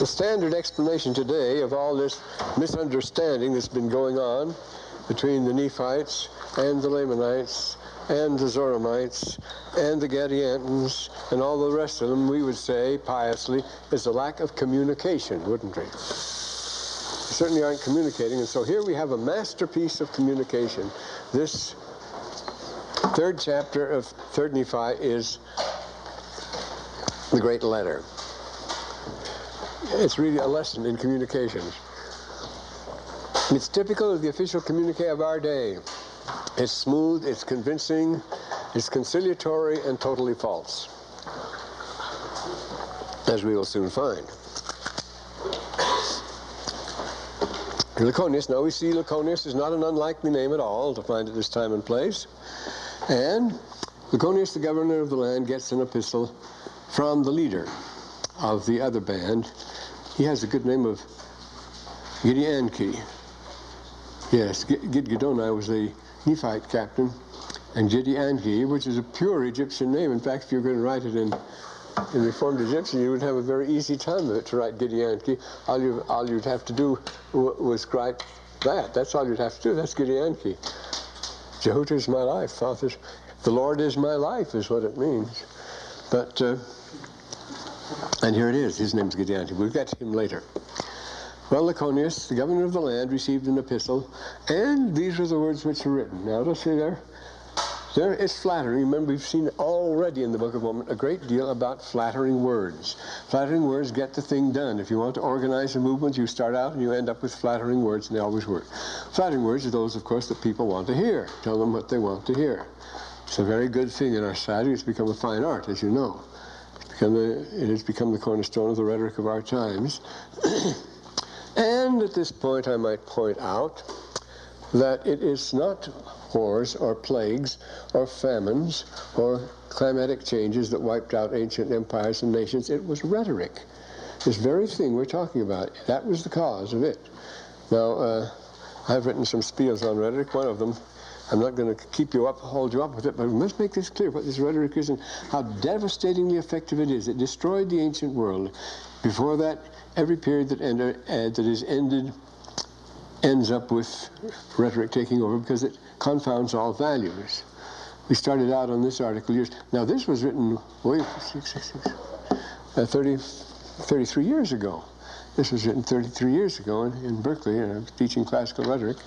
The standard explanation today of all this misunderstanding that's been going on between the Nephites and the Lamanites and the Zoramites and the Gadiantons and all the rest of them, we would say piously, is a lack of communication, wouldn't we? They certainly aren't communicating, and so here we have a masterpiece of communication. This third chapter of 3rd Nephi is the great letter. It's really a lesson in communications. It's typical of the official communique of our day. It's smooth, it's convincing, it's conciliatory, and totally false, as we will soon find. Lachoneus, now we see Lachoneus is not an unlikely name at all to find at this time and place. And Lachoneus, the governor of the land, gets an epistle from the leader of the other band. He has a good name of Giddianhi. Yes, Giddianhi was the Nephite captain, and Giddianhi, which is a pure Egyptian name. In fact, if you're going to write it in Reformed Egyptian, you would have a very easy time of it to write Giddianhi. All you'd have to do was write that. That's all you'd have to do. That's Giddianhi. Jehovah is my life. Father, the Lord is my life is what it means. But, and here it is. His name's Giddianhi. We'll get to him later. Well, Lachoneus, the governor of the land, received an epistle, and these are the words which are written. Now, let's see there. There is flattering. Remember, we've seen already in the Book of Mormon a great deal about flattering words. Flattering words get the thing done. If you want to organize a movement, you start out and you end up with flattering words, and they always work. Flattering words are those, of course, that people want to hear. Tell them what they want to hear. It's a very good thing in our society. It's become a fine art, as you know. It has become the cornerstone of the rhetoric of our times. And at this point, I might point out that it is not wars or plagues or famines or climatic changes that wiped out ancient empires and nations. It was rhetoric. This very thing we're talking about, that was the cause of it. Now, I've written some spiels on rhetoric. One of them, I'm not going to hold you up with it, but we must make this clear what this rhetoric is and how devastatingly effective it is. It destroyed the ancient world. Before that, every period that is ended ends up with rhetoric taking over because it confounds all values. We started out on this article years. Now, this was written 33 years ago. This was written 33 years ago in Berkeley, and I was teaching classical rhetoric.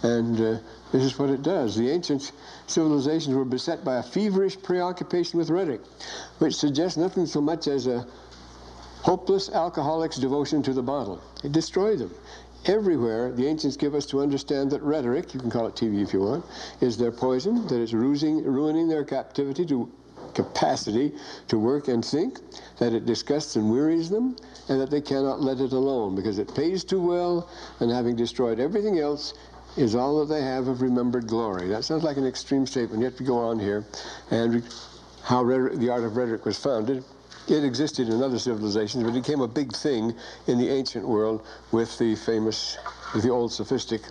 And this is what it does. The ancient civilizations were beset by a feverish preoccupation with rhetoric, which suggests nothing so much as a hopeless alcoholic's devotion to the bottle. It destroyed them. Everywhere, the ancients give us to understand that rhetoric, you can call it TV if you want, is their poison, that it's ruining their capacity to work and think, that it disgusts and wearies them, and that they cannot let it alone because it pays too well, and having destroyed everything else, is all that they have of remembered glory. That sounds like an extreme statement, yet we go on here, and how the art of rhetoric was founded. It existed in other civilizations, but it became a big thing in the ancient world with the old sophistic,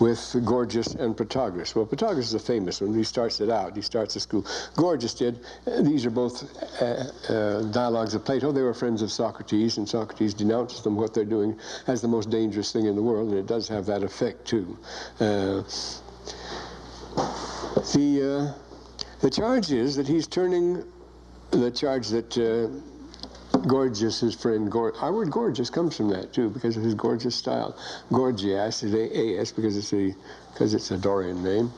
with Gorgias and Protagoras. Well, Protagoras is a famous one. He starts it out. He starts a school. Gorgias did. These are both dialogues of Plato. They were friends of Socrates, and Socrates denounces them, what they're doing, as the most dangerous thing in the world, and it does have that effect, too. The charge is that he's turning the charge that Gorgias, his friend, our word gorgeous comes from that too, because of his gorgeous style. Gorgias is A-S because it's a Dorian name.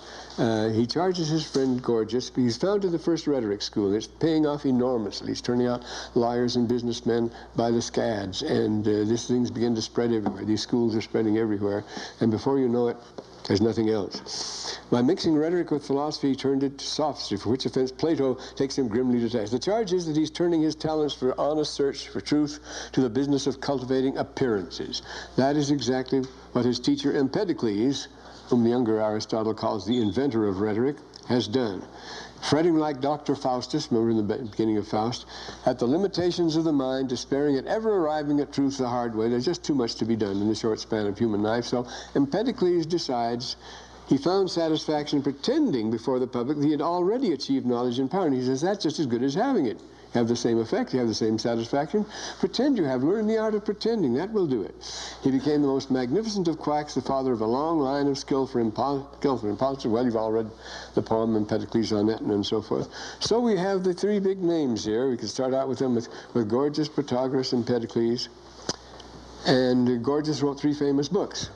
He charges his friend Gorgias. He's founded the first rhetoric school. It's paying off enormously. He's turning out liars and businessmen by the scads, and these things begin to spread everywhere. These schools are spreading everywhere, and before you know it, there's nothing else. By mixing rhetoric with philosophy, he turned it to sophistry, for which offense Plato takes him grimly to task. The charge is that he's turning his talents for honest search for truth to the business of cultivating appearances. That is exactly what his teacher Empedocles, whom the younger Aristotle calls the inventor of rhetoric, has done. Fretting like Dr. Faustus, remember in the beginning of Faust, at the limitations of the mind, despairing at ever arriving at truth the hard way. There's just too much to be done in the short span of human life. So Empedocles decides he found satisfaction pretending before the public that he had already achieved knowledge and power. And he says, that's just as good as having it. have the same effect, you have the same satisfaction. Pretend you have. Learn the art of pretending. That will do it. He became the most magnificent of quacks, the father of a long line of skillful impostors. Well, you've all read the poem Empedocles on Etna and so forth. So we have the three big names here. We could start out with them with Gorgias, Protagoras, and Empedocles. And Gorgias wrote three famous books.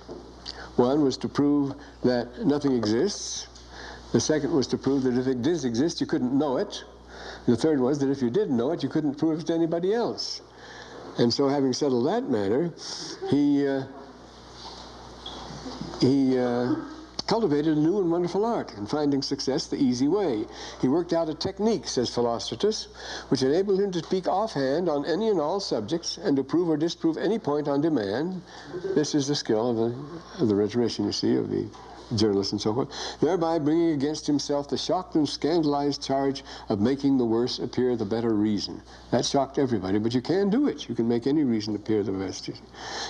One was to prove that nothing exists. The second was to prove that if it did exist, you couldn't know it. The third was that if you did know it, you couldn't prove it to anybody else. And so, having settled that matter, he cultivated a new and wonderful art in finding success the easy way. He worked out a technique, says Philostratus, which enabled him to speak offhand on any and all subjects and to prove or disprove any point on demand. This is the skill of the rhetorician, you see, of the journalist and so forth, thereby bringing against himself the shocked and scandalized charge of making the worse appear the better reason. That shocked everybody, but you can do it. You can make any reason appear the best.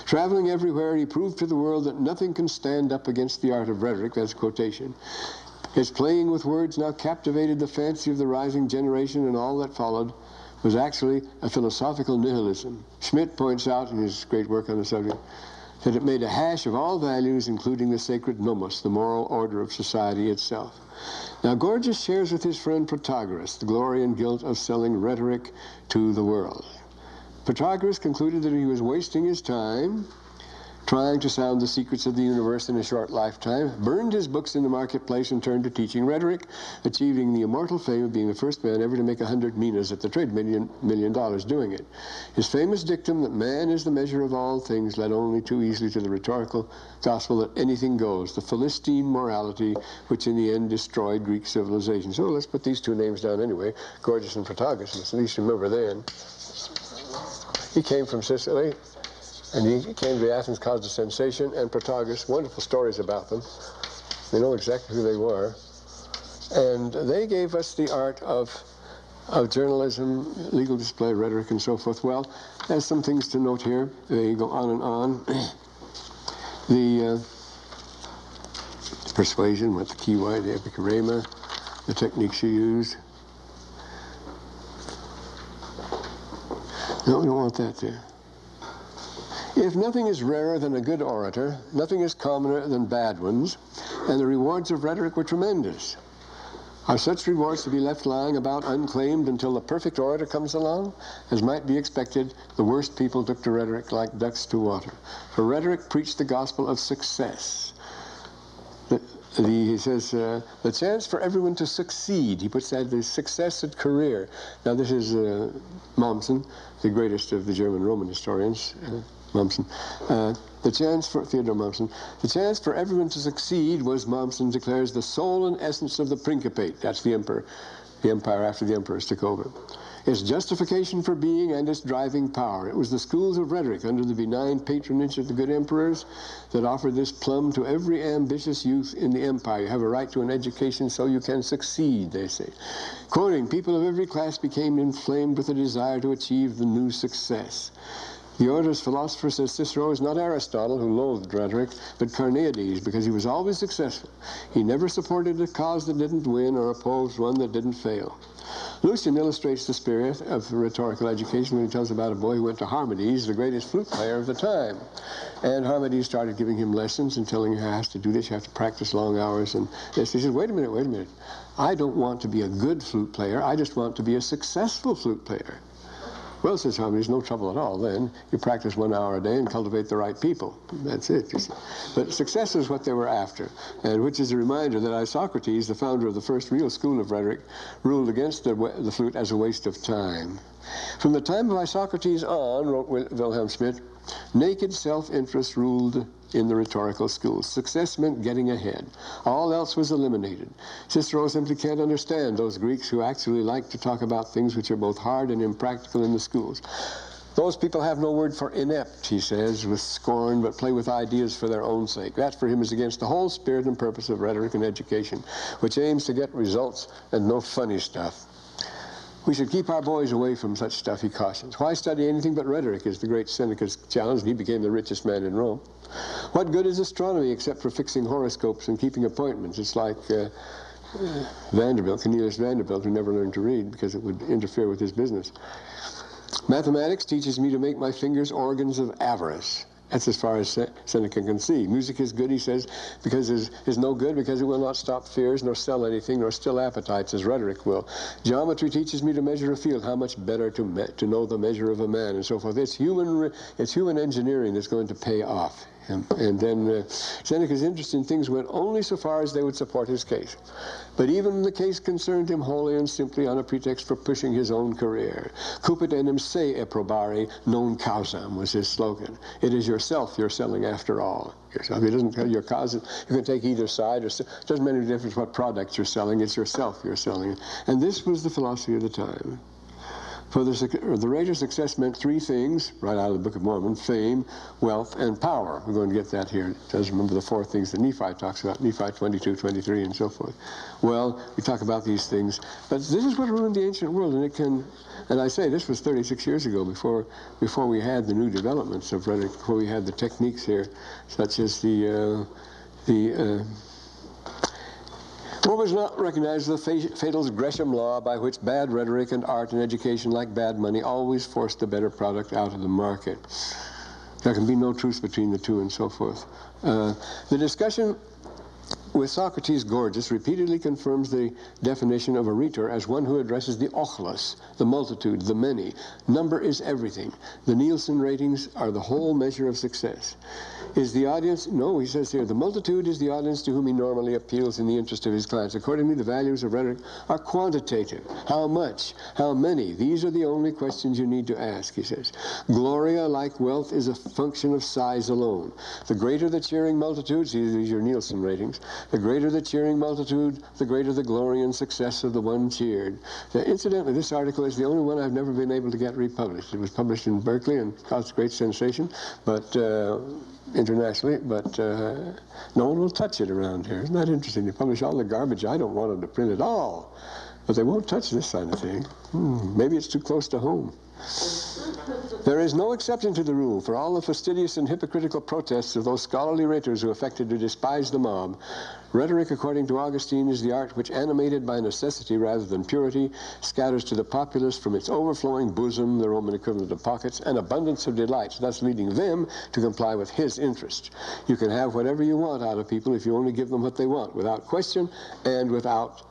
Traveling everywhere, he proved to the world that nothing can stand up against the art of rhetoric. That's a quotation. His playing with words now captivated the fancy of the rising generation, and all that followed was actually a philosophical nihilism. Schmidt points out in his great work on the subject that it made a hash of all values, including the sacred nomos, the moral order of society itself. Now, Gorgias shares with his friend Protagoras the glory and guilt of selling rhetoric to the world. Protagoras concluded that he was wasting his time trying to sound the secrets of the universe in a short lifetime, burned his books in the marketplace, and turned to teaching rhetoric, achieving the immortal fame of being the first man ever to make 100 minas at the trade, $1 million doing it. His famous dictum that man is the measure of all things led only too easily to the rhetorical gospel that anything goes, the Philistine morality which in the end destroyed Greek civilization. So let's put these two names down anyway, Gorgias and Protagoras. Let's at least remember then. He came from Sicily, and he came to Athens, caused a sensation, and Protagoras, wonderful stories about them. We know exactly who they were. And they gave us the art of journalism, legal display, rhetoric, and so forth. Well, there's some things to note here. They go on and on. The persuasion, what the keyword, the epicurema, the techniques she used. No, we don't want that there. If nothing is rarer than a good orator, nothing is commoner than bad ones, and the rewards of rhetoric were tremendous. Are such rewards to be left lying about unclaimed until the perfect orator comes along? As might be expected, the worst people took to rhetoric like ducks to water. For rhetoric preached the gospel of success. He says, the chance for everyone to succeed. He puts that as success at career. Now this is Mommsen, the greatest of the German Roman historians. Mommsen. Theodore Mommsen. The chance for everyone to succeed was, Mommsen declares, the soul and essence of the Principate. That's the empire after the emperors took over. Its justification for being and its driving power. It was the schools of rhetoric under the benign patronage of the good emperors that offered this plum to every ambitious youth in the empire. You have a right to an education so you can succeed, they say. Quoting, people of every class became inflamed with a desire to achieve the new success. The orator's philosopher, says Cicero, is not Aristotle, who loathed rhetoric, but Carneades, because he was always successful. He never supported a cause that didn't win or opposed one that didn't fail. Lucian illustrates the spirit of rhetorical education when he tells about a boy who went to Harmodius, the greatest flute player of the time. And Harmodius started giving him lessons and telling him, you have to do this, you have to practice long hours. And yes, he said, wait a minute. I don't want to be a good flute player, I just want to be a successful flute player. Well, says Harmodius, no trouble at all then. You practice 1 hour a day and cultivate the right people. That's it. But success is what they were after, and which is a reminder that Isocrates, the founder of the first real school of rhetoric, ruled against the flute as a waste of time. From the time of Isocrates on, wrote Wilhelm Schmidt, naked self-interest ruled in the rhetorical schools. Success meant getting ahead. All else was eliminated. Cicero simply can't understand those Greeks who actually like to talk about things which are both hard and impractical in the schools. Those people have no word for inept, he says, with scorn, but play with ideas for their own sake. That, for him, is against the whole spirit and purpose of rhetoric and education, which aims to get results and no funny stuff. We should keep our boys away from such stuff, he cautions. Why study anything but rhetoric is the great Seneca's challenge, and he became the richest man in Rome. What good is astronomy except for fixing horoscopes and keeping appointments? It's like Cornelius Vanderbilt, who never learned to read because it would interfere with his business. Mathematics teaches me to make my fingers organs of avarice. That's as far as Seneca can see. Music is good, he says, because it is no good, because it will not stop fears, nor sell anything, nor still appetites, as rhetoric will. Geometry teaches me to measure a field. How much better to know the measure of a man, and so forth. It's human engineering that's going to pay off. And then Seneca's interest in things went only so far as they would support his case. But even the case concerned him wholly and simply on a pretext for pushing his own career. Cupit enim se approbare non causam was his slogan. It is yourself you're selling after all. Yourself. It doesn't tell your cause. You can take either side. It doesn't make any difference what products you're selling. It's yourself you're selling. And this was the philosophy of the time. For the rate of success meant three things, right out of the Book of Mormon: fame, wealth, and power. We're going to get that here. It does remember the four things that Nephi talks about, Nephi 22, 23, and so forth. Well, we talk about these things, but this is what ruined the ancient world, and it can, and I say this was 36 years ago, before we had the new developments of rhetoric, before we had the techniques here, such as Mormons not recognize the fatal Gresham law by which bad rhetoric and art and education, like bad money, always force the better product out of the market. There can be no truce between the two, and so forth. The discussion with Socrates Gorgias repeatedly confirms the definition of a rhetor as one who addresses the ochlos, the multitude, the many. Number is everything. The Nielsen ratings are the whole measure of success. Is the audience? No, he says here, the multitude is the audience to whom he normally appeals in the interest of his clients. Accordingly, the values of rhetoric are quantitative. How much? How many? These are the only questions you need to ask, he says. Gloria, like wealth, is a function of size alone. The greater the cheering multitude, see, these are your Nielsen ratings, the greater the cheering multitude, the greater the glory and success of the one cheered. Now, incidentally, this article is the only one I've never been able to get republished. It was published in Berkeley and caused great sensation, but internationally, but no one will touch it around here. Isn't that interesting? They publish all the garbage I don't want them to print at all, but they won't touch this kind of thing. Maybe it's too close to home. There is no exception to the rule. For all the fastidious and hypocritical protests of those scholarly rhetors who affected to despise the mob, rhetoric, according to Augustine, is the art which, animated by necessity rather than purity, scatters to the populace from its overflowing bosom, the Roman equivalent of pockets, an abundance of delights, thus leading them to comply with his interest. You can have whatever you want out of people if you only give them what they want, without question and without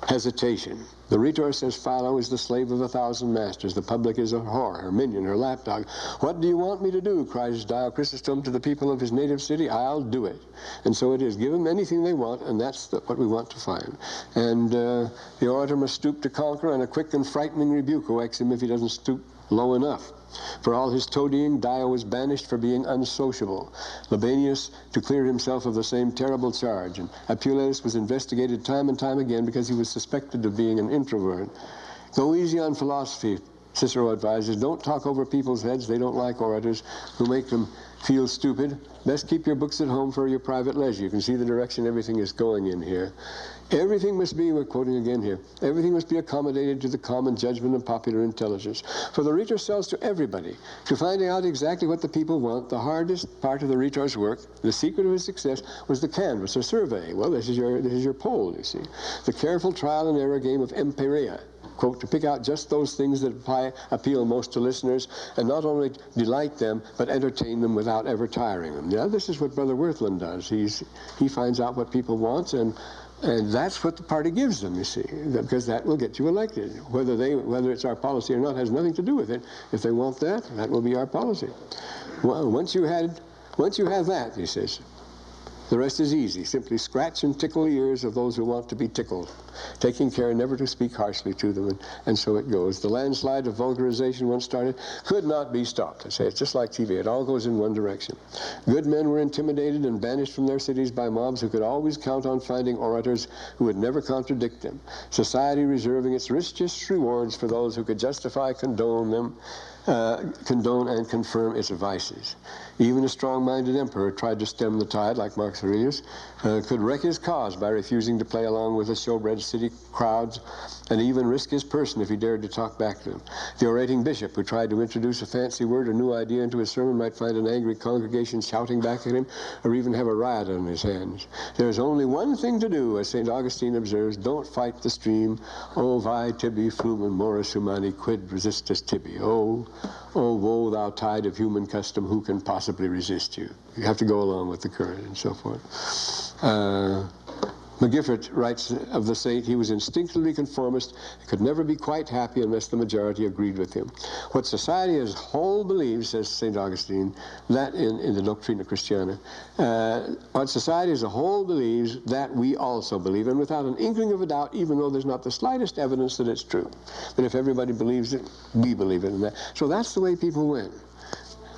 hesitation. The rhetor, says Philo, is the slave of 1,000 masters. The public is her whore, her minion, her lapdog. What do you want me to do? Cries Dio Chrysostom to the people of his native city. I'll do it. And so it is. Give them anything they want, and that's what we want to find. And the orator must stoop to conquer, and a quick and frightening rebuke awaits him if he doesn't stoop low enough. For all his toadying, Dio was banished for being unsociable. Libanius to clear himself of the same terrible charge, and Apuleius was investigated time and time again because he was suspected of being an introvert. Go easy on philosophy, Cicero advises. Don't talk over people's heads. They don't like orators who make them feel stupid. Best keep your books at home for your private leisure. You can see the direction everything is going in here. Everything must be, we're quoting again here, everything must be accommodated to the common judgment and popular intelligence. For the rhetor sells to everybody. To find out exactly what the people want, the hardest part of the rhetor's work, the secret of his success, was the canvass or survey. Well, this is your poll, you see. The careful trial and error game of empiria. Quote, to pick out just those things that appeal most to listeners and not only delight them, but entertain them without ever tiring them. Yeah, this is what Brother Worthland does. He finds out what people want, and that's what the party gives them, you see, because that will get you elected. Whether it's our policy or not has nothing to do with it. If they want that, that will be our policy. Well, once you have that, he says, the rest is easy. Simply scratch and tickle the ears of those who want to be tickled, taking care never to speak harshly to them, and so it goes. The landslide of vulgarization once started could not be stopped. I say it's just like TV. It all goes in one direction. Good men were intimidated and banished from their cities by mobs who could always count on finding orators who would never contradict them. Society reserving its richest rewards for those who could justify, condone and confirm its vices. Even a strong-minded emperor tried to stem the tide, like Marcus Aurelius, could wreck his cause by refusing to play along with the showbread city crowds and even risk his person if he dared to talk back to them. The orating bishop who tried to introduce a fancy word or new idea into his sermon might find an angry congregation shouting back at him, or even have a riot on his hands. There's only one thing to do, as St. Augustine observes: don't fight the stream. O vi tibi flumen moris humani, quid resistus tibi. Oh, woe thou tide of human custom, who can possibly resist you? You have to go along with the current, and so forth. McGiffert writes of the saint, he was instinctively conformist, could never be quite happy unless the majority agreed with him. What society as a whole believes, says St. Augustine, that in the Doctrina Christiana, what society as a whole believes, that we also believe, and without an inkling of a doubt, even though there's not the slightest evidence that it's true. But if everybody believes it, we believe it. And that. So that's the way people went.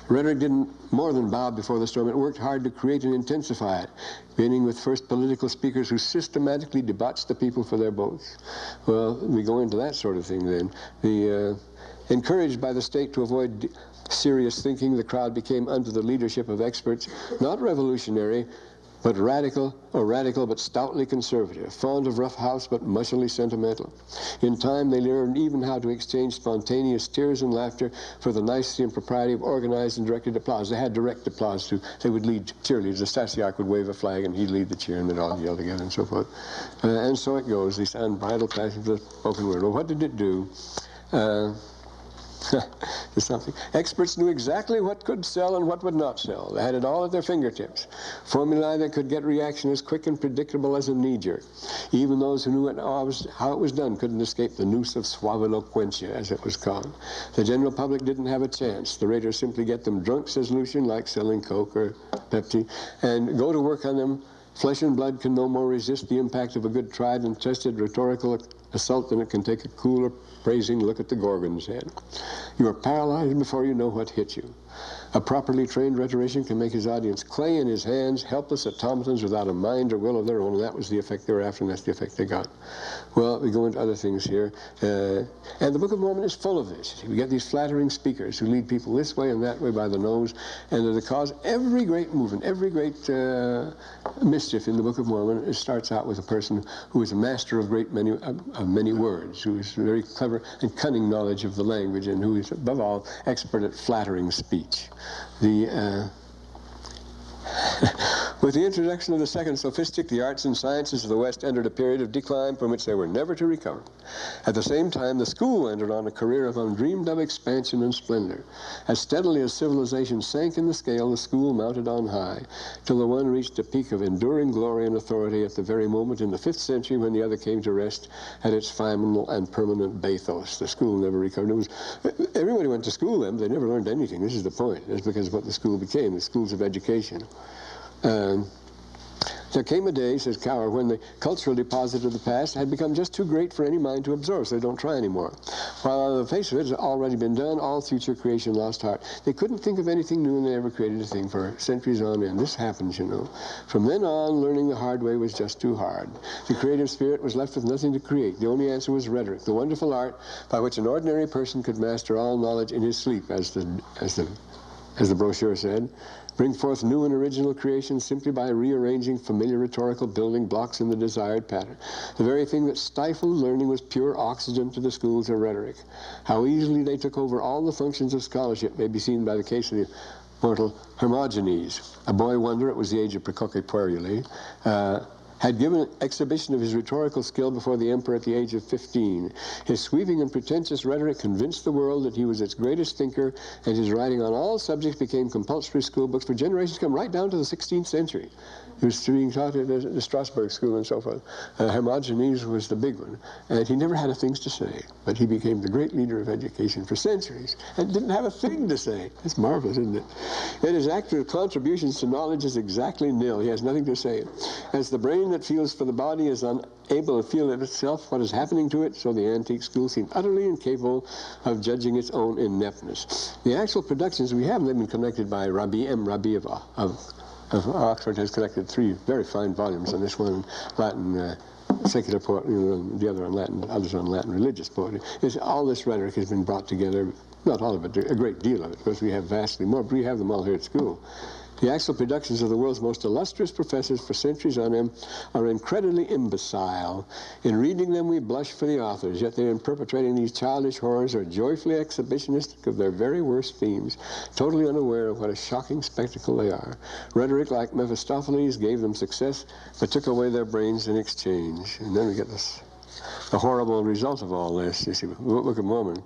Rhetoric didn't more than bow before the storm. It worked hard to create and intensify it, beginning with first political speakers who systematically debauched the people for their votes. Well, we go into that sort of thing then. Encouraged by the state to avoid serious thinking, the crowd became under the leadership of experts, not revolutionary, but radical but stoutly conservative, fond of rough house but mushily sentimental. In time, they learned even how to exchange spontaneous tears and laughter for the nicety and propriety of organized and directed applause. They had direct applause too. They would lead cheerleaders. The Stasiarch would wave a flag and he'd lead the cheer, and they'd all yell together and so forth. And so it goes, this unbridled passion for the spoken word. Well, what did it do? Something. Experts knew exactly what could sell and what would not sell. They had it all at their fingertips. Formulae that could get reaction as quick and predictable as a knee-jerk. Even those who knew how it was done couldn't escape the noose of suaviloquentia, as it was called. The general public didn't have a chance. The raters simply get them drunk, says Lucian, like selling Coke or Pepsi, and go to work on them. Flesh and blood can no more resist the impact of a good tried and tested rhetorical assault than it can take a cooler, praising look at the Gorgon's head. You are paralyzed before you know what hit you. A properly trained rhetorician can make his audience clay in his hands, helpless automatons without a mind or will of their own, and that was the effect they were after, and that's the effect they got. Well, we go into other things here. And the Book of Mormon is full of this. We get these flattering speakers who lead people this way and that way by the nose, and they're the cause. Every great movement, every great mischief in the Book of Mormon, it starts out with a person who is a master of many words, who is very clever and cunning knowledge of the language, and who is, above all, expert at flattering speech. With the introduction of the second sophistic, the arts and sciences of the West entered a period of decline from which they were never to recover. At the same time, the school entered on a career of undreamed-of expansion and splendor. As steadily as civilization sank in the scale, the school mounted on high, till the one reached a peak of enduring glory and authority at the very moment in the 5th century when the other came to rest at its final and permanent bathos. The school never recovered. Everybody went to school then, but they never learned anything. This is the point. That's because of what the school became, the schools of education. There came a day, says Cower, when the cultural deposit of the past had become just too great for any mind to absorb, so they don't try anymore. While on the face of it has already been done, all future creation lost heart. They couldn't think of anything new, and they never created a thing for centuries on end. This happens, you know. From then on, learning the hard way was just too hard. The creative spirit was left with nothing to create. The only answer was rhetoric, the wonderful art by which an ordinary person could master all knowledge in his sleep, as the brochure said. Bring forth new and original creations simply by rearranging familiar rhetorical building blocks in the desired pattern. The very thing that stifled learning was pure oxygen to the schools of rhetoric. How easily they took over all the functions of scholarship may be seen by the case of the mortal Hermogenes. A boy wonder, it was the age of praecoque puerulae, had given an exhibition of his rhetorical skill before the emperor at the age of 15. His sweeping and pretentious rhetoric convinced the world that he was its greatest thinker, and his writing on all subjects became compulsory school books for generations to come, right down to the 16th century. He was being taught at the Strasbourg school and so forth. Hermogenes was the big one, and he never had a thing to say, but he became the great leader of education for centuries, and didn't have a thing to say. That's marvelous, isn't it? Yet his active contributions to knowledge is exactly nil. He has nothing to say. As the brain that feels for the body is unable to feel of itself what is happening to it, so the antique school seemed utterly incapable of judging its own ineptness. The actual productions we have, they've been collected by Rabbi M. Rabbi of Oxford, has collected 3 very fine volumes on this one, Latin secular poetry, the other on Latin, others on Latin religious poetry. All this rhetoric has been brought together not all of it, a great deal of it, because we have vastly more, but we have them all here at school. The actual productions of the world's most illustrious professors for centuries on them are incredibly imbecile. In reading them, we blush for the authors, yet they, in perpetrating these childish horrors, are joyfully exhibitionistic of their very worst themes, totally unaware of what a shocking spectacle they are. Rhetoric, like Mephistopheles, gave them success, but took away their brains in exchange. And then we get this, the horrible result of all this. You see, look at Mormon.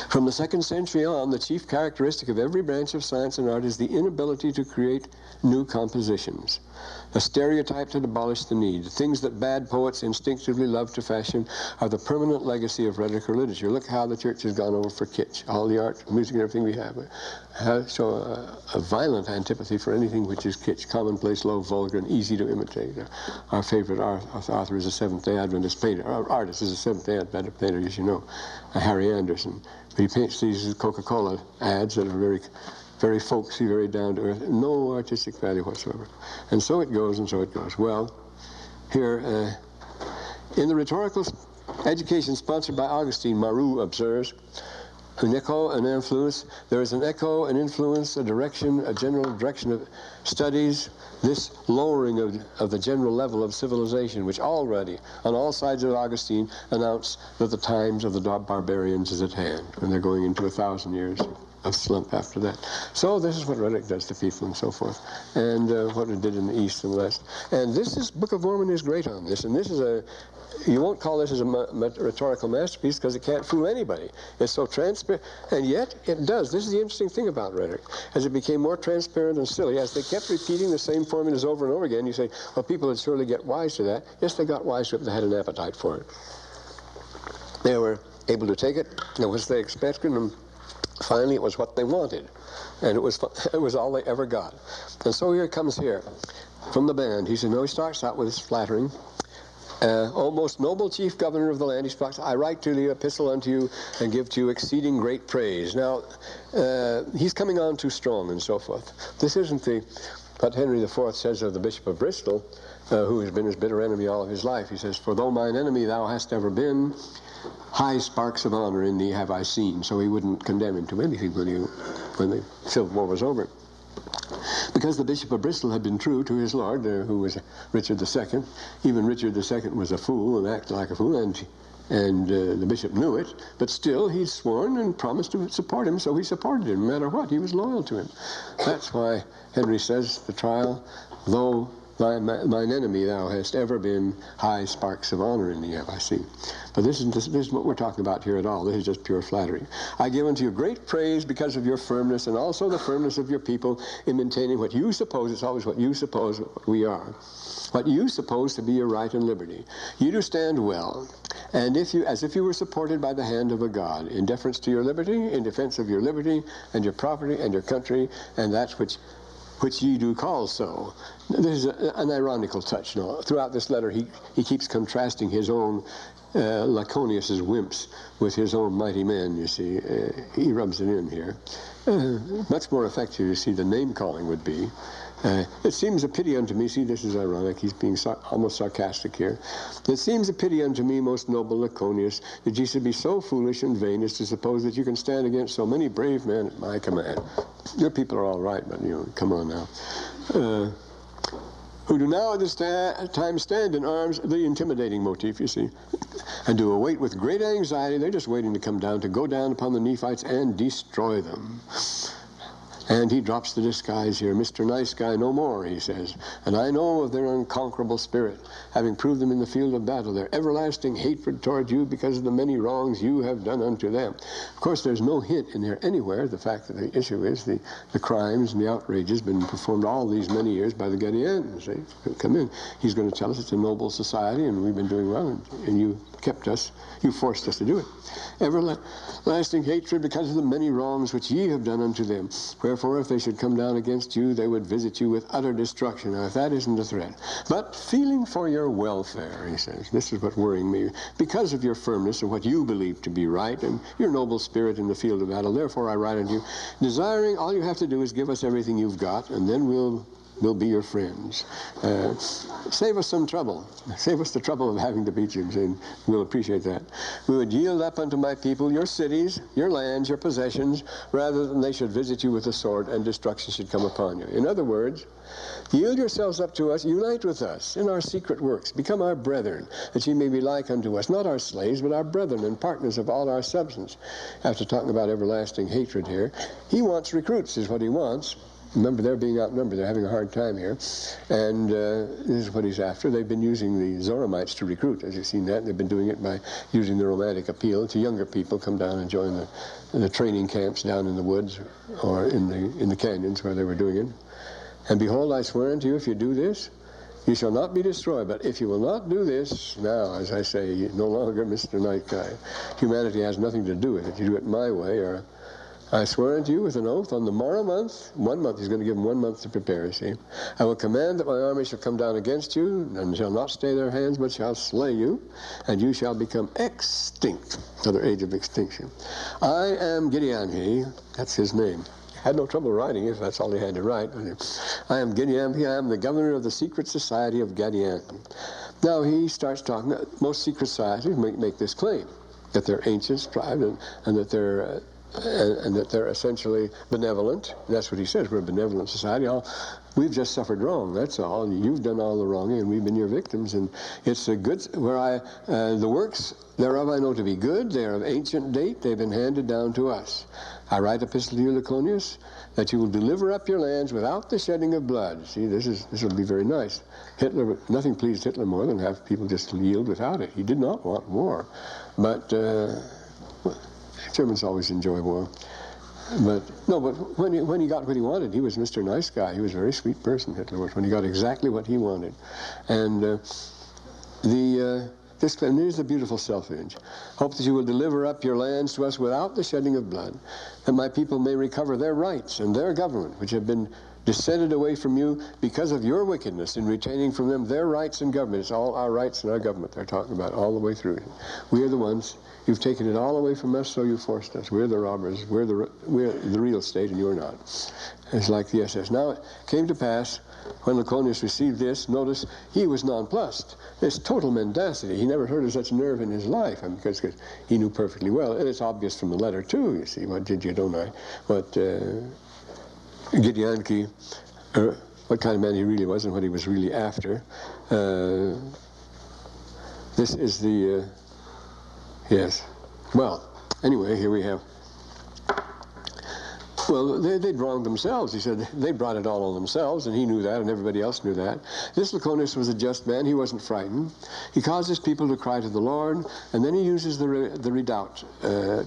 From the 2nd century on, the chief characteristic of every branch of science and art is the inability to create new compositions. A stereotype to abolish the need. The things that bad poets instinctively love to fashion are the permanent legacy of rhetoric or literature. Look how the church has gone over for kitsch. All the art, music, and everything we have show a violent antipathy for anything which is kitsch, commonplace, low, vulgar, and easy to imitate. Our favorite author is a Seventh-day Adventist painter. Our artist is a Seventh-day Adventist painter, as you know, Harry Anderson. But he paints these Coca-Cola ads that are very, very folksy, very down to earth, no artistic value whatsoever. And so it goes, and so it goes. Well, here, in the rhetorical education sponsored by Augustine, Maru observes, an echo, an influence. There is an echo, an influence, a direction, a general direction of studies, this lowering of the general level of civilization, which already, on all sides of Augustine, announced that the times of the barbarians is at hand, and they're going into 1,000 years of slump after that. So this is what rhetoric does to people and so forth, and what it did in the East and West. And this Book of Mormon is great on this, and this is you won't call this as a rhetorical masterpiece because it can't fool anybody. It's so transparent, and yet it does. This is the interesting thing about rhetoric. As it became more transparent and silly, as they kept repeating the same formulas over and over again, you say, well, people would surely get wise to that. Yes, they got wise to it, but they had an appetite for it. They were able to take it, and once they expected, and finally it was what they wanted, and it was all they ever got. And so here it comes here, from the band. He said, no, he starts out with this flattering. O most noble chief governor of the land, he speaks, I write to the epistle unto you and give to you exceeding great praise. Now, he's coming on too strong and so forth. This isn't what Henry IV says of the Bishop of Bristol, who has been his bitter enemy all of his life. He says, for though mine enemy thou hast ever been, high sparks of honor in thee have I seen. So he wouldn't condemn him to anything when the Civil War was over. Because the Bishop of Bristol had been true to his lord, who was Richard II. Even Richard II was a fool and acted like a fool, and the bishop knew it. But still, he'd sworn and promised to support him, so he supported him no matter what. He was loyal to him. That's why Henry says, the trial, though mine enemy thou hast ever been, high sparks of honor in thee have I seen. But this is what we're talking about here at all. This is just pure flattery. I give unto you great praise because of your firmness, and also the firmness of your people in maintaining what you suppose, it's always what you suppose we are, what you suppose to be your right and liberty. You do stand well, and as if you were supported by the hand of a God, in deference to your liberty, in defense of your liberty, and your property, and your country, and that which ye do call so. This is an ironical touch. No? Throughout this letter, he keeps contrasting his own Lachoneus's wimps with his own mighty men, you see. He rubs it in here. Much more effective, you see, the name-calling would be. It seems a pity unto me, see, this is ironic, he's being almost sarcastic here. It seems a pity unto me, most noble Lachoneus, that ye should be so foolish and vain as to suppose that you can stand against so many brave men at my command. Your people are all right, but, come on now. Who do now at this time stand in arms, the intimidating motif, you see, and do await with great anxiety. They're just waiting to come down, to go down upon the Nephites and destroy them. And he drops the disguise here. Mr. Nice Guy no more, he says. And I know of their unconquerable spirit, having proved them in the field of battle, their everlasting hatred toward you because of the many wrongs you have done unto them. Of course, there's no hint in there anywhere. The fact that the issue is the crimes and the outrages been performed all these many years by the Gadianton. See, come in. He's going to tell us it's a noble society and we've been doing well, and you kept us, you forced us to do it. Everlasting hatred because of the many wrongs which ye have done unto them. Wherefore, if they should come down against you, they would visit you with utter destruction. Now, if that isn't a threat. But feeling for your welfare, he says, this is what worrying me, because of your firmness of what you believe to be right, and your noble spirit in the field of battle, therefore I write unto you, desiring all you have to do is give us everything you've got, and then we'll will be your friends. Save us some trouble. Save us the trouble of having to beat you, and we'll appreciate that. We would yield up unto my people your cities, your lands, your possessions, rather than they should visit you with the sword and destruction should come upon you. In other words, yield yourselves up to us, unite with us in our secret works, become our brethren, that ye may be like unto us, not our slaves, but our brethren and partners of all our substance. After talking about everlasting hatred here, he wants recruits, is what he wants. Remember, they're being outnumbered. They're having a hard time here. And this is what he's after. They've been using the Zoramites to recruit, as you've seen that. They've been doing it by using the romantic appeal to younger people come down and join the training camps down in the woods or in the canyons where they were doing it. And behold, I swear unto you, if you do this, you shall not be destroyed. But if you will not do this, now, as I say, no longer Mr. Night Guy. Humanity has nothing to do with it. You do it my way, or I swear unto you with an oath on the morrow month, 1 month, he's going to give them 1 month to prepare, you see. I will command that my army shall come down against you, and shall not stay their hands, but shall slay you, and you shall become extinct. Another age of extinction. I am Giddianhi, that's his name. Had no trouble writing if that's all he had to write. I am Giddianhi, I am the governor of the secret society of Gadianton. Now he starts talking, most secret societies make this claim, that they're ancient, tribe, and that they're essentially benevolent. That's what he says. We're a benevolent society. We've just suffered wrong. That's all. You've done all the wronging, and we've been your victims. And it's a good. The works thereof I know to be good. They are of ancient date. They've been handed down to us. I write epistle to you, Lachoneus, that you will deliver up your lands without the shedding of blood. See, this will be very nice. Hitler, nothing pleased Hitler more than have people just yield without it. He did not want war, but. Germans always enjoy war. But when he got what he wanted, he was Mr. Nice Guy. He was a very sweet person, Hitler was, when he got exactly what he wanted. And here's the beautiful self-image. Hope that you will deliver up your lands to us without the shedding of blood, that my people may recover their rights and their government, which have been descended away from you because of your wickedness in retaining from them their rights and government. It's all our rights and our government they're talking about all the way through. We are the ones. You've taken it all away from us, so you forced us. We're the robbers. We're the real state, and you're not. It's like the SS. Now, it came to pass, when Lachoneus received this, notice, he was nonplussed. This total mendacity. He never heard of such nerve in his life, because he knew perfectly well. And it's obvious from the letter, too, you see, what Giddianhi, what Giddianhi, what kind of man he really was and what he was really after. This is the... Yes. Well, anyway, here we have. Well, they'd wronged themselves. He said they brought it all on themselves, and he knew that, and everybody else knew that. This Lachoneus was a just man. He wasn't frightened. He caused his people to cry to the Lord, and then he uses the redoubt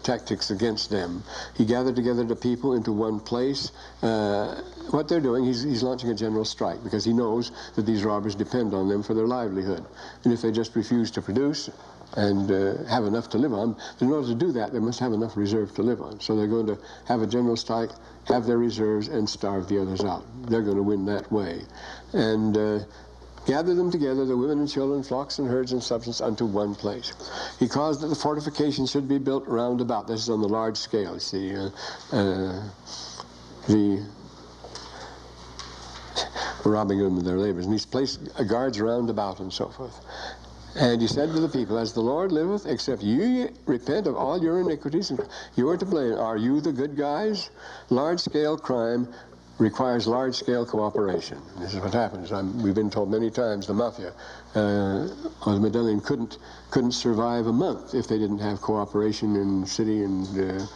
tactics against them. He gathered together the people into one place. What they're doing, he's launching a general strike, because he knows that these robbers depend on them for their livelihood. And if they just refuse to produce and have enough to live on, in order to do that, they must have enough reserve to live on. So they're going to have a general strike, have their reserves, and starve the others out. They're going to win that way. And gather them together, the women and children, flocks and herds and substance, unto one place. He caused that the fortifications should be built round about. This is on the large scale, you see. Robbing them of their labors. And he's placed guards round about and so forth. And he said to the people, as the Lord liveth, except ye repent of all your iniquities, and you are to blame. Are you the good guys? Large-scale crime requires large-scale cooperation. This is what happens. We've been told many times the mafia or the Medellin couldn't survive a month if they didn't have cooperation in city and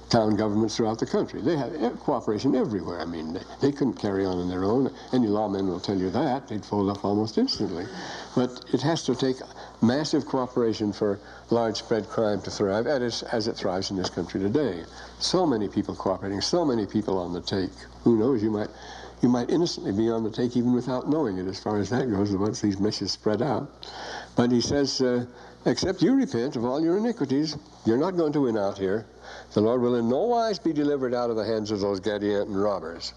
town governments throughout the country. They have cooperation everywhere. I mean, they couldn't carry on their own. Any lawman will tell you that. They'd fold up almost instantly. But it has to take massive cooperation for large-spread crime to thrive, as it thrives in this country today. So many people cooperating, so many people on the take. Who knows, you might innocently be on the take even without knowing it, as far as that goes, once these meshes spread out. But he says, except you repent of all your iniquities, you're not going to win out here. The Lord will in no wise be delivered out of the hands of those Gadianton robbers.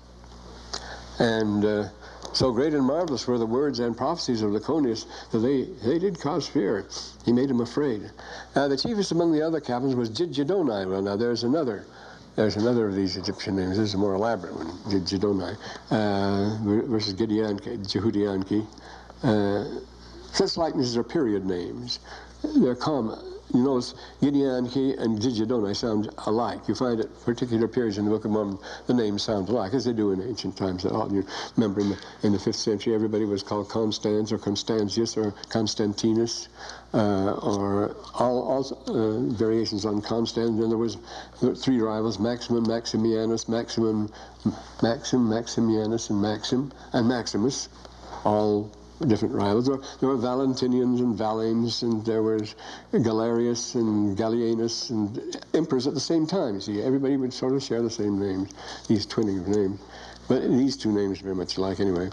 And so great and marvelous were the words and prophecies of Lachoneus that they did cause fear. He made them afraid. The chiefest among the other captains was Giddianhi. Well, now there's another there's another of these Egyptian names. This is a more elaborate one, Giddianhi, versus Giddianhi. Such likenesses are period names. They're common. You notice Giddianhi and Giddianhi sound alike. You find at particular periods in the Book of Mormon, the names sound alike, as they do in ancient times. You remember in the 5th century, everybody was called Constans or Constantius or Constantinus, or all variations on Constans. Then there was 3 rivals: Maximum, Maximianus, Maxim, Maximianus, and Maximus, all different rivals. There were Valentinians and Valens, and there was Galerius and Gallienus, and emperors at the same time. You see, everybody would sort of share the same names, these twinning of names. But these two names are very much alike anyway.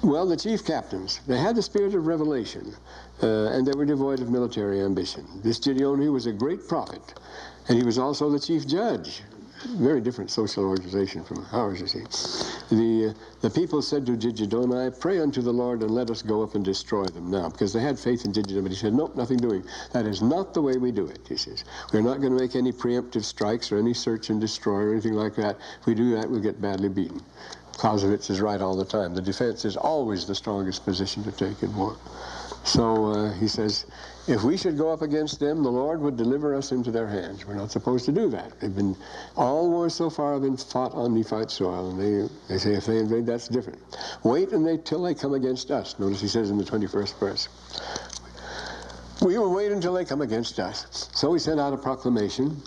Well, the chief captains, they had the spirit of revelation, and they were devoid of military ambition. This Giddianhi was a great prophet, and he was also the chief judge. Very different social organization from ours, you see. The people said to Giddianhi, "Pray unto the Lord and let us go up and destroy them now," because they had faith in Giddianhi. But he said, "Nope, nothing doing. That is not the way we do it," he says. "We're not going to make any preemptive strikes or any search and destroy or anything like that. If we do that, we'll get badly beaten." Clausewitz is right all the time. The defense is always the strongest position to take in war. So he says, if we should go up against them, the Lord would deliver us into their hands. We're not supposed to do that. All wars so far have been fought on Nephite soil, and they say if they invade, that's different. Wait till they come against us. Notice he says in the 21st verse, we will wait until they come against us. So he sent out a proclamation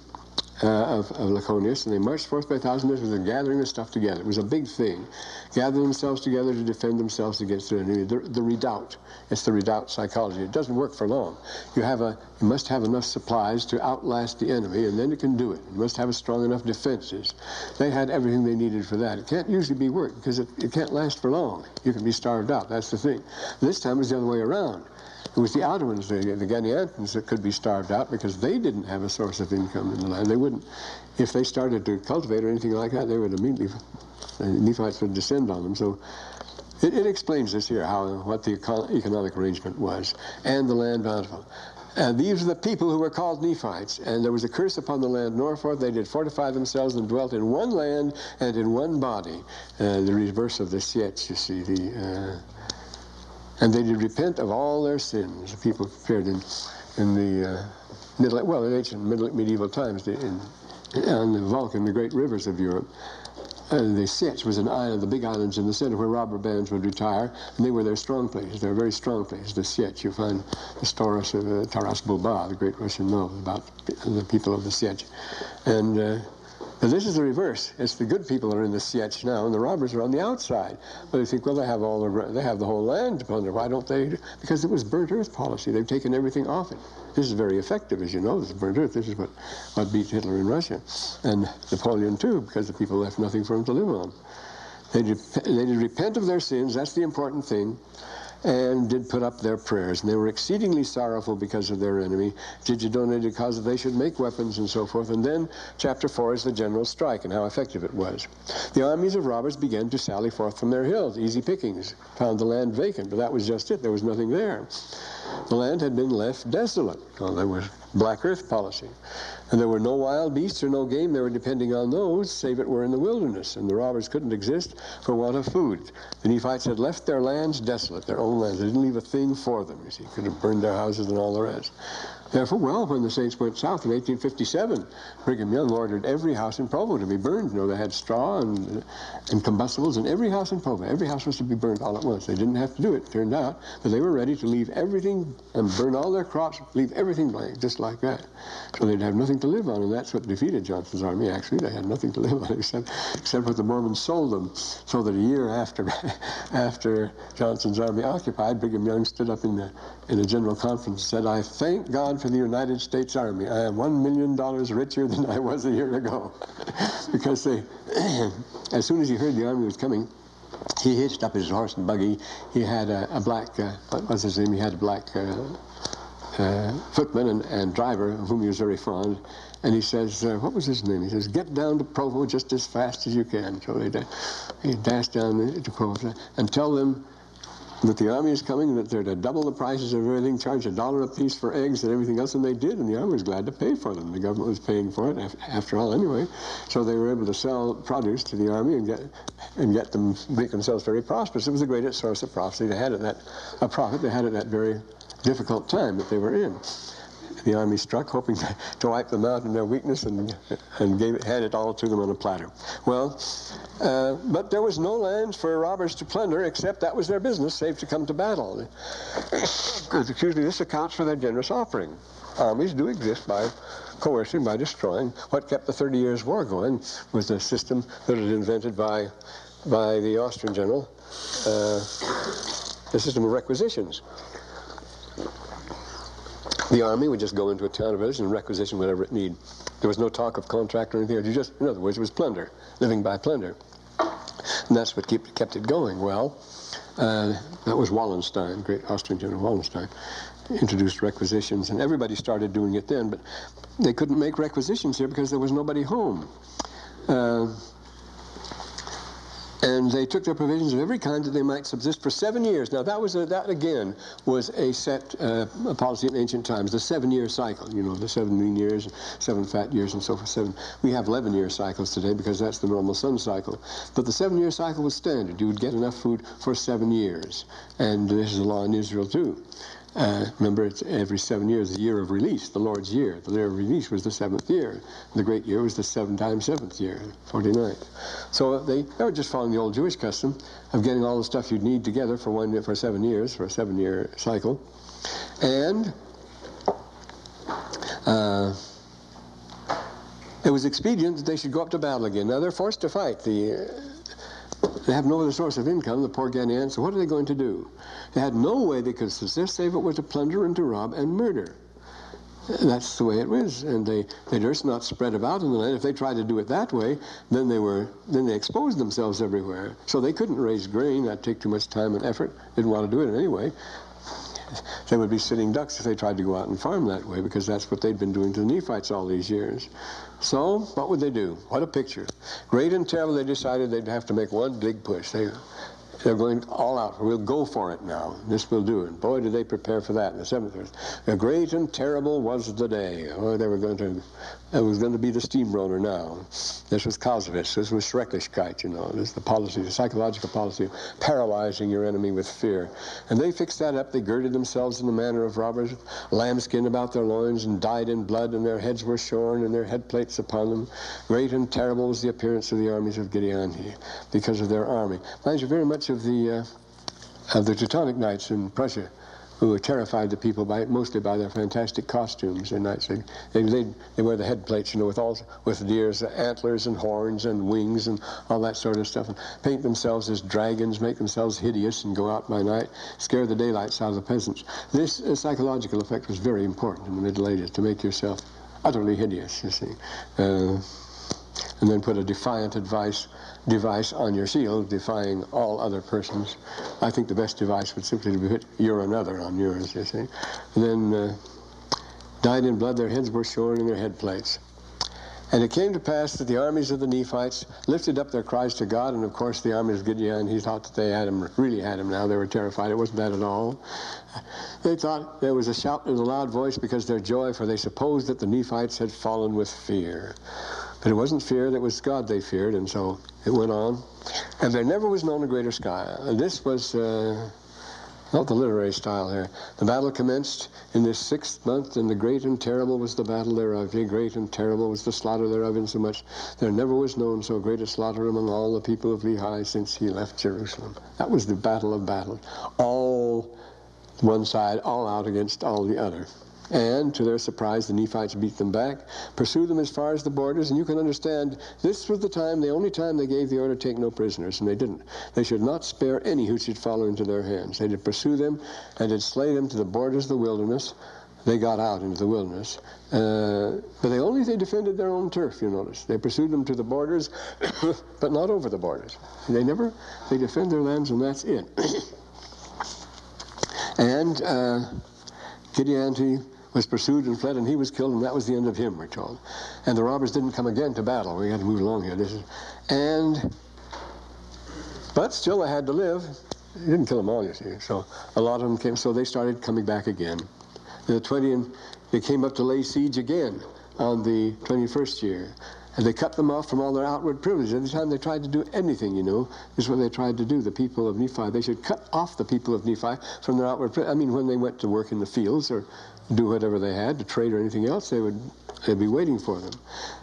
of Lachoneus, and they marched forth by thousands as they're gathering the stuff together. It was a big thing. Gathering themselves together to defend themselves against their enemy. The redoubt. It's the redoubt psychology. It doesn't work for long. You must have enough supplies to outlast the enemy, and then you can do it. You must have a strong enough defenses. They had everything they needed for that. It can't usually be worked because it can't last for long. You can be starved out. That's the thing. This time it was the other way around. It was the outer ones, the Gadiantons, that could be starved out because they didn't have a source of income in the land. They wouldn't, if they started to cultivate or anything like that, they would immediately, the Nephites would descend on them. So it explains this here, what the economic arrangement was, and the land bountiful. These are the people who were called Nephites, and there was a curse upon the land northward. They did fortify themselves and dwelt in one land and in one body. The reverse of the Sietch, you see, and they did repent of all their sins. The people appeared in the in ancient medieval times, on the Vulcan, the great rivers of Europe. The Sietch was an island, the big islands in the center where robber bands would retire, and they were their strong places. They were very strong places. The Sietch, you find the stories of Taras Bulba, the great Russian novel about the people of the Sietch. And this is the reverse. It's the good people are in the Sietch now, and the robbers are on the outside. But they think, well, they have the whole land to plunder. Why don't they? Because it was burnt earth policy. They've taken everything off it. This is very effective, as you know. This is burnt earth. This is what beat Hitler in Russia, and Napoleon too, because the people left nothing for them to live on. They did repent of their sins. That's the important thing. And did put up their prayers. And they were exceedingly sorrowful because of their enemy. Giddianhi did cause that they should make weapons and so forth. And then chapter 4 is the general strike and how effective it was. The armies of robbers began to sally forth from their hills. Easy pickings. Found the land vacant, but that was just it. There was nothing there. The land had been left desolate. Well, there was black earth policy. And there were no wild beasts or no game. They were depending on those, save it were in the wilderness. And the robbers couldn't exist for want of food. The Nephites had left their lands desolate, their own lands. They didn't leave a thing for them. You see, could have burned their houses and all the rest. Therefore, well, when the Saints went south in 1857, Brigham Young ordered every house in Provo to be burned. You know, they had straw and combustibles in every house in Provo. Every house was to be burned all at once. They didn't have to do it, turned out, but they were ready to leave everything and burn all their crops, leave everything blank, just like that. So they'd have nothing to live on, and that's what defeated Johnson's army, actually. They had nothing to live on except what the Mormons sold them. So that a year after Johnson's army occupied, Brigham Young stood up in a general conference and said, "I thank God for the United States Army. I am $1 million richer than I was a year ago." Because as soon as he heard the army was coming, he hitched up his horse and buggy. He had a black, what was his name? He had a black footman and driver of whom he was very fond. And he says, what was his name? He says, "Get down to Provo just as fast as you can." So he dashed down to Provo and tell them, that the army is coming, that they're to double the prices of everything, charge $1 a piece for eggs and everything else, and they did, and the army was glad to pay for them. The government was paying for it, after all, anyway. So they were able to sell produce to the army and get them, make themselves very prosperous. It was the greatest source of profit they had at that very difficult time that they were in. The army struck, hoping to wipe them out in their weakness, and handed it all to them on a platter. Well, but there was no land for robbers to plunder, except that was their business, save to come to battle. Excuse me, this accounts for their generous offering. Armies do exist by coercing, by destroying. What kept the 30 Years' War going was the system that was invented by the Austrian general, the system of requisitions. The army would just go into a town or village and requisition whatever it needed. There was no talk of contract or anything. In other words, it was plunder, living by plunder. And that's what kept it going. Well, that was Wallenstein, great Austrian general Wallenstein, introduced requisitions, and everybody started doing it then, but they couldn't make requisitions here because there was nobody home. And they took their provisions of every kind that they might subsist for 7 years. Now, that again was a set policy in ancient times, the 7-year cycle. You know, the 7 lean years, 7 fat years, and so forth. We have 11-year cycles today because that's the normal sun cycle. But the 7-year cycle was standard. You would get enough food for 7 years. And this is the law in Israel, too. Remember, it's every 7 years, the year of release, the Lord's year. The year of release was the 7th year. The great year was the 7 times 7th year, 49th. So they were just following the old Jewish custom of getting all the stuff you'd need together for 7 years, for a 7-year cycle. And it was expedient that they should go up to battle again. Now, they're forced to fight. They have no other source of income, the poor Gadianton, so what are they going to do? They had no way they could subsist save it were to plunder and to rob and murder. That's the way it was, and they durst not spread about in the land. If they tried to do it that way, then they exposed themselves everywhere. So they couldn't raise grain. That'd take too much time and effort. Didn't want to do it anyway. They would be sitting ducks if they tried to go out and farm that way, because that's what they'd been doing to the Nephites all these years. So, what would they do? What a picture. Great and terrible, they decided they'd have to make one big push. They're going all out. We'll go for it now. This will do it. Boy, did they prepare for that in the 7th verse. Great and terrible was the day. Oh, it was going to be the steamroller now. This was Clausewitz. This was Schrecklichkeit, you know. This is the policy, the psychological policy of paralyzing your enemy with fear. And they fixed that up. They girded themselves in the manner of robbers, lambskin about their loins, and dyed in blood, and their heads were shorn, and their head plates upon them. Great and terrible was the appearance of the armies of Giddianhi, because of their army. Reminds you very much of the Teutonic Knights in Prussia, who terrified the people mostly by their fantastic costumes. And knights, they wear the head plates, you know, with deer's antlers and horns and wings and all that sort of stuff, and paint themselves as dragons, make themselves hideous, and go out by night, scare the daylights out of the peasants. This psychological effect was very important in the Middle Ages, to make yourself utterly hideous, you see, and then put a defiant device on your shield, defying all other persons. I think the best device would simply be put "you're another" on yours, you see. And then dyed in blood, their heads were shorn, and their head plates. And it came to pass that the armies of the Nephites lifted up their cries to God, and of course the armies of Giddianhi, he thought that they really had him now. They were terrified. It wasn't that at all. They thought there was a shout in a loud voice because their joy, for they supposed that the Nephites had fallen with fear. But it wasn't fear, it was God they feared, and so it went on. And there never was known a greater sky. This was not the literary style here. The battle commenced in this 6th month, and the great and terrible was the battle thereof. Yea, great and terrible was the slaughter thereof, insomuch there never was known so great a slaughter among all the people of Lehi since he left Jerusalem. That was the battle of battles. All one side, all out against all the other. And, to their surprise, the Nephites beat them back, pursued them as far as the borders, and you can understand this was the only time they gave the order to take no prisoners, and they didn't. They should not spare any who should fall into their hands. They did pursue them and did slay them to the borders of the wilderness. They got out into the wilderness. But they defended their own turf, you notice. They pursued them to the borders, but not over the borders. They defend their lands, and that's it. And Giddianhi was pursued and fled, and he was killed, and that was the end of him, we're told. And the robbers didn't come again to battle. We had to move along here. But still they had to live. He didn't kill them all, you see. So a lot of them came, so they started coming back again. They came up to lay siege again on the 21st year. And they cut them off from all their outward privileges. Every time they tried to do anything, this is what they tried to do. The people of Nephi, they should cut off the people of Nephi from their outward privileges. I mean, when they went to work in the fields or do whatever they had, to trade or anything else, they'd be waiting for them.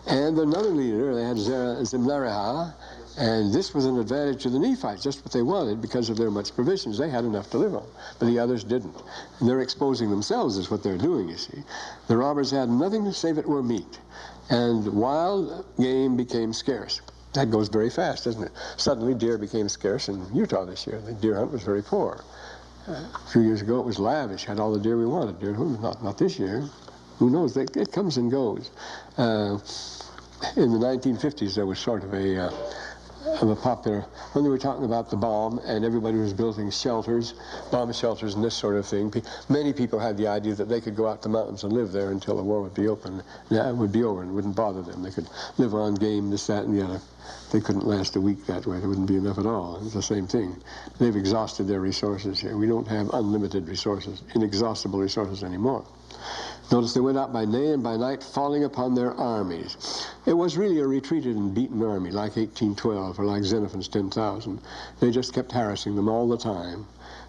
And another leader, they had Zimlarah, and this was an advantage to the Nephites, just what they wanted because of their much provisions. They had enough to live on, but the others didn't. And they're exposing themselves is what they're doing, you see. The robbers had nothing save it were meat. And wild game became scarce. That goes very fast, doesn't it? Suddenly deer became scarce in Utah this year. The deer hunt was very poor. A few years ago it was lavish, had all the deer we wanted. Deer hunt, not this year. Who knows? It comes and goes. In the 1950s there was sort of a popular, when they were talking about the bomb and everybody was building shelters, bomb shelters and this sort of thing, many people had the idea that they could go out to the mountains and live there until the war would be open. That would be over and it wouldn't bother them. They could live on game, this, that, and the other. They couldn't last a week that way. There wouldn't be enough at all. It's the same thing. They've exhausted their resources here. We don't have unlimited resources, inexhaustible resources anymore. Notice they went out by day and by night, falling upon their armies. It was really a retreated and beaten army, like 1812 or like Xenophon's 10,000. They just kept harassing them all the time.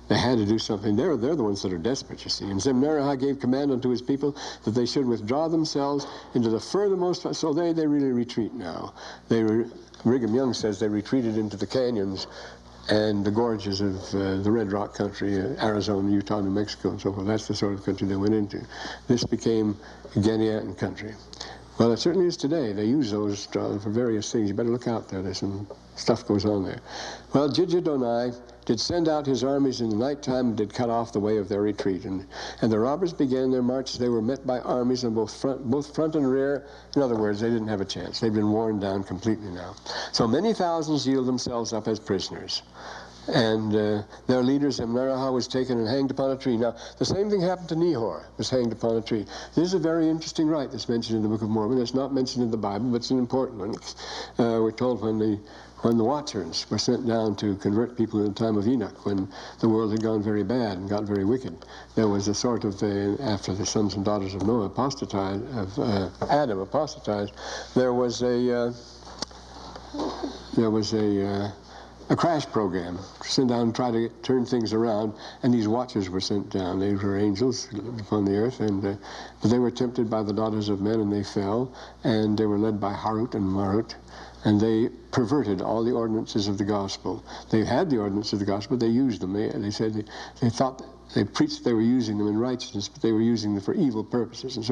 They had to do something. They're the ones that are desperate, you see. And Zimnerah gave command unto his people that they should withdraw themselves into the furthermost. So they really retreat now. Brigham Young says they retreated into the canyons and the gorges of the Red Rock country, Arizona, Utah, New Mexico, and so forth. That's the sort of country they went into. This became Gadianton country. Well, it certainly is today. They use those for various things. You better look out there. There's some stuff goes on there. Well, Giddianhi did send out his armies in the nighttime and did cut off the way of their retreat. And the robbers began their march. They were met by armies on both front and rear. In other words, they didn't have a chance. They'd been worn down completely now. So many thousands yield themselves up as prisoners. And their leader, Zimnerah, was taken and hanged upon a tree. Now, the same thing happened to Nehor, was hanged upon a tree. This is a very interesting rite that's mentioned in the Book of Mormon. It's not mentioned in the Bible, but it's an important one. We're told when the Watchers were sent down to convert people in the time of Enoch, when the world had gone very bad and got very wicked, there was a sort of, after the sons and daughters of Noah apostatized, Adam apostatized, there was a crash program to send down and try to turn things around, and these watchers were sent down. They were angels upon the earth, and they were tempted by the daughters of men, and they fell, and they were led by Harut and Marut, and they perverted all the ordinances of the gospel. They had the ordinances of the gospel, but they used them. They said they thought they preached they were using them in righteousness, but they were using them for evil purposes.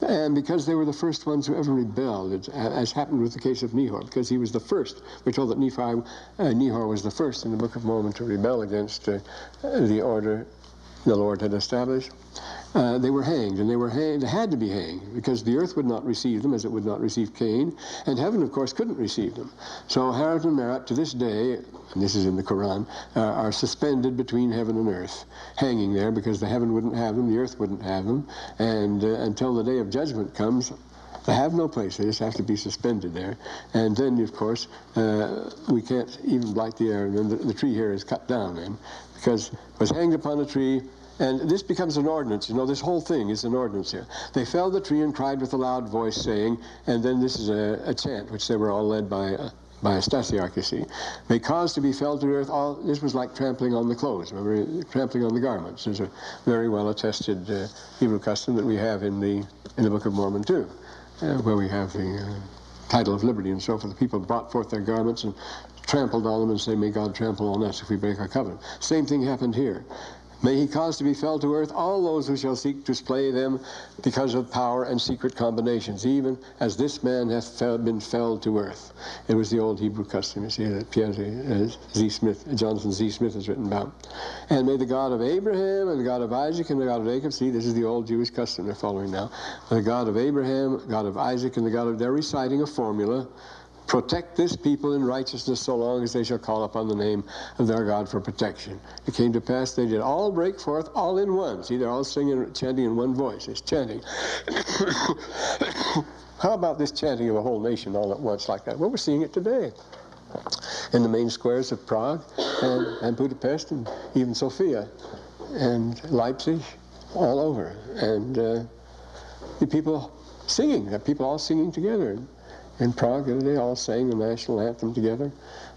And because they were the first ones who ever rebelled, as happened with the case of Nehor, because he was the first. We're told that Nehor was the first in the Book of Mormon to rebel against the order the Lord had established. They were hanged, and they had to be hanged, because the earth would not receive them as it would not receive Cain, and heaven, of course, couldn't receive them. So Harut and Marut, to this day, and this is in the Quran, are suspended between heaven and earth, hanging there, because the heaven wouldn't have them, the earth wouldn't have them, and until the day of judgment comes, they have no place. They just have to be suspended there. And then, of course, we can't even blight the air, and then the tree here is cut down then, because it was hanged upon a tree. And this becomes an ordinance. This whole thing is an ordinance here. They felled the tree and cried with a loud voice, saying, and then this is a chant, which they were all led by a Stasiarch, you see. They caused to be felled to earth. This was like trampling on the clothes, remember, trampling on the garments. There's a very well-attested Hebrew custom that we have in the Book of Mormon, too, where we have the title of liberty and so forth. The people brought forth their garments and trampled on them and say, may God trample on us if we break our covenant. Same thing happened here. May he cause to be felled to earth all those who shall seek to slay them because of power and secret combinations, even as this man hath been felled to earth. It was the old Hebrew custom, you see, that Jonathan Z. Smith has written about. And may the God of Abraham and the God of Isaac and the God of Jacob, see, this is the old Jewish custom they're following now. The God of Abraham, God of Isaac, and the God of, they're reciting a formula. Protect this people in righteousness so long as they shall call upon the name of their God for protection. It came to pass they did all break forth all in one. See, they're all singing, chanting in one voice. It's chanting. How about this chanting of a whole nation all at once like that? Well, we're seeing it today. In the main squares of Prague, and Budapest, and even Sofia, and Leipzig, all over. And the people singing, people all singing together. In Prague, they all sang the national anthem together,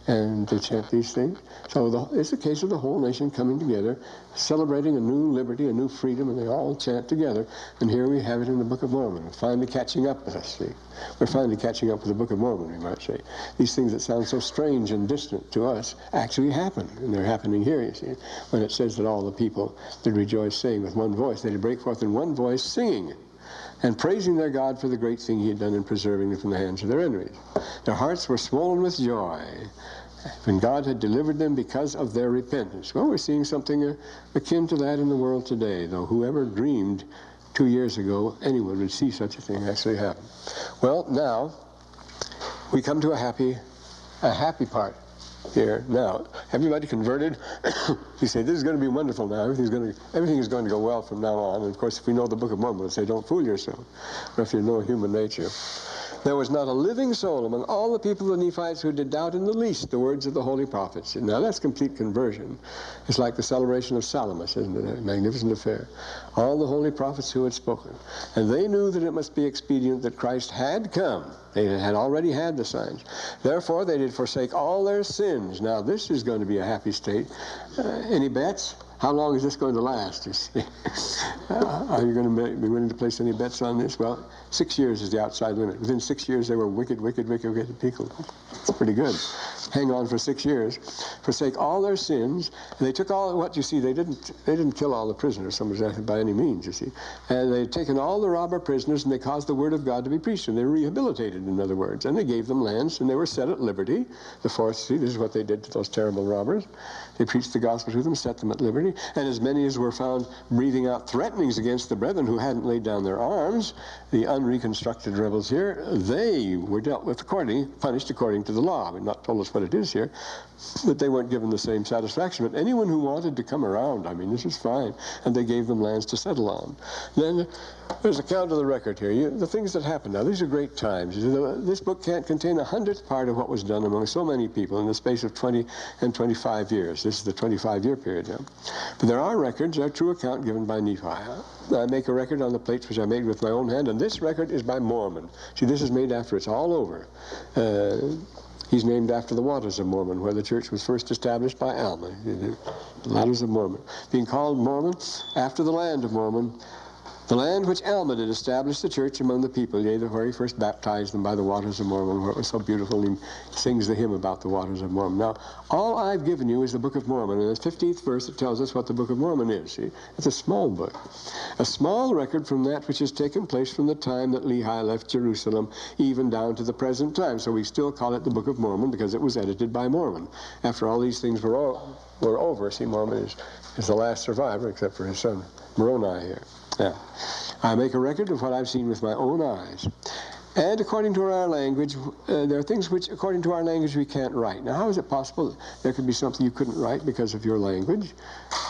and they chant these things. So it's a case of the whole nation coming together, celebrating a new liberty, a new freedom, and they all chant together. And here we have it in the Book of Mormon. We're finally catching up with us, see. We're finally catching up with the Book of Mormon, we might say. These things that sound so strange and distant to us actually happen, and they're happening here, you see. When it says that all the people did rejoice, saying with one voice, they did break forth in one voice, singing, and praising their God for the great thing he had done in preserving them from the hands of their enemies. Their hearts were swollen with joy when God had delivered them because of their repentance. Well, we're seeing something akin to that in the world today, though whoever dreamed 2 years ago anyone would see such a thing actually happen. Well, now we come to a happy part here. Now, everybody converted? You say, this is going to be wonderful now. Everything is going to go well from now on. And of course, if we know the Book of Mormon, we'll say, don't fool yourself. Or if you know human nature. There was not a living soul among all the people of the Nephites who did doubt in the least the words of the holy prophets. And now that's complete conversion. It's like the celebration of Salamis, isn't it? A magnificent affair. All the holy prophets who had spoken. And they knew that it must be expedient that Christ had come. They had already had the signs. Therefore, they did forsake all their sins. Now, this is going to be a happy state. Any bets? How long is this going to last? You see? Are you going to be willing to place any bets on this? Well, 6 years is the outside limit. Within 6 years, they were wicked people. It's pretty good. Hang on for 6 years. Forsake all their sins. And they took all what you see. They didn't kill all the prisoners, by any means. You see, and they had taken all the robber prisoners, and they caused the word of God to be preached, and they were rehabilitated, in other words. And they gave them lands, and they were set at liberty. The fourth, see, this is what they did to those terrible robbers. They preached the gospel to them, set them at liberty. And as many as were found breathing out threatenings against the brethren who hadn't laid down their arms, the unreconstructed rebels here, they were dealt with punished according to the law. We've not told us what it is here, but they weren't given the same satisfaction. But anyone who wanted to come around, this is fine. And they gave them lands to settle on. Then there's a count of the record here. The things that happened now, these are great times. This book can't contain 100th part of what was done among so many people in the space of 20 and 25 years. This is the 25-year period now. But there are records, a true account given by Nephi. I make a record on the plates which I made with my own hand, and this record is by Mormon. See, this is made after it's all over. He's named after the Waters of Mormon, where the church was first established by Alma. The Waters of Mormon. Being called Mormon after the land of Mormon, the land which Alma did establish the church among the people, yea, where he first baptized them by the waters of Mormon, where it was so beautiful. He sings the hymn about the waters of Mormon. Now, all I've given you is the Book of Mormon. And the 15th verse, it tells us what the Book of Mormon is. See? It's a small book. A small record from that which has taken place from the time that Lehi left Jerusalem, even down to the present time. So we still call it the Book of Mormon because it was edited by Mormon. After all these things were over, see, Mormon is the last survivor, except for his son Moroni here. Now, I make a record of what I've seen with my own eyes. And according to our language, there are things which, according to our language, we can't write. Now, how is it possible that there could be something you couldn't write because of your language,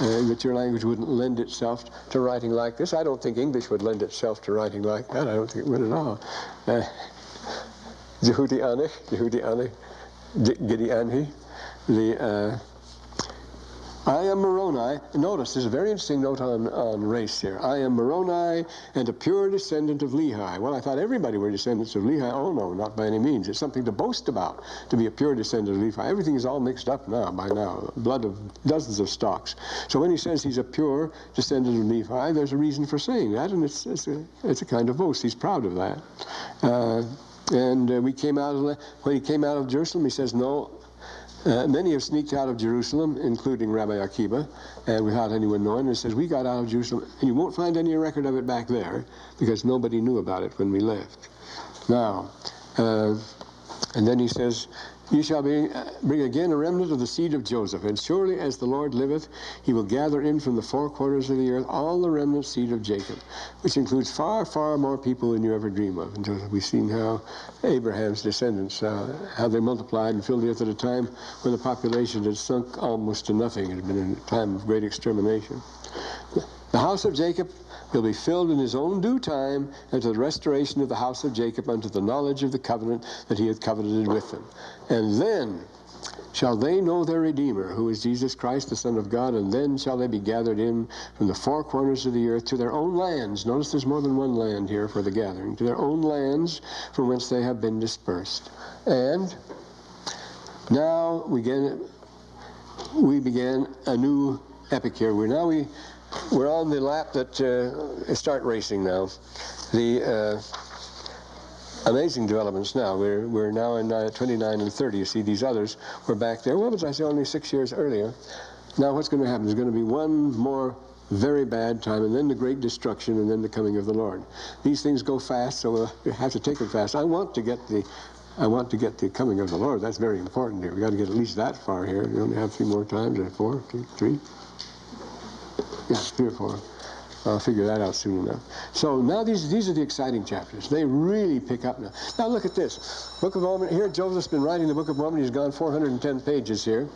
that your language wouldn't lend itself to writing like this? I don't think English would lend itself to writing like that. I don't think it would at all. Giddianhi, I am Moroni. Notice, there's a very interesting note on race here. I am Moroni and a pure descendant of Lehi. Well, I thought everybody were descendants of Lehi. Oh, no, not by any means. It's something to boast about, to be a pure descendant of Lehi. Everything is all mixed up by now. Blood of dozens of stocks. So when he says he's a pure descendant of Nephi, there's a reason for saying that, and it's a kind of boast. He's proud of that. When he came out of Jerusalem, he says, no, many have sneaked out of Jerusalem, including Rabbi Akiba, and without anyone knowing. And it says, we got out of Jerusalem, and you won't find any record of it back there, because nobody knew about it when we left. Now, and then he says, you shall bring again a remnant of the seed of Joseph, and surely as the Lord liveth, he will gather in from the four quarters of the earth all the remnant seed of Jacob, which includes far, far more people than you ever dream of. And so we've seen how Abraham's descendants, how they multiplied and filled the earth at a time when the population had sunk almost to nothing. It had been a time of great extermination. The house of Jacob will be filled in his own due time unto the restoration of the house of Jacob unto the knowledge of the covenant that he hath covenanted with them. And then shall they know their Redeemer, who is Jesus Christ, the Son of God, and then shall they be gathered in from the four corners of the earth to their own lands. Notice there's more than one land here for the gathering. To their own lands from whence they have been dispersed. And now we began a new epic here. We're on the lap that start racing now. The amazing developments now. We're now in 29 and 30. You see, these others were back there. Well, but I say only 6 years earlier. Now what's going to happen? There's going to be one more very bad time, and then the great destruction, and then the coming of the Lord. These things go fast, so we have to take it fast. I want to get the coming of the Lord. That's very important here. We got to get at least that far here. We only have 3 more times, or 4, 2, 3. Yes, 3 or 4. I'll figure that out soon enough. So now these are the exciting chapters. They really pick up now. Now look at this. Book of Mormon. Here Joseph's been writing the Book of Mormon. He's gone 410 pages here.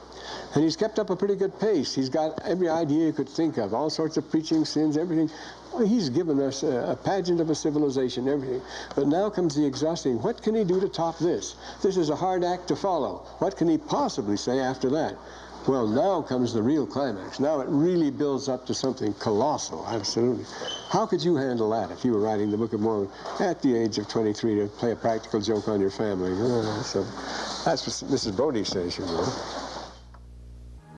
And he's kept up a pretty good pace. He's got every idea you could think of. All sorts of preaching sins, everything. Well, he's given us a pageant of a civilization, everything. But now comes the exhausting. What can he do to top this? This is a hard act to follow. What can he possibly say after that? Well, now comes the real climax. Now it really builds up to something colossal, absolutely. How could you handle that if you were writing the Book of Mormon at the age of 23 to play a practical joke on your family? So that's what Mrs. Brody says, you know.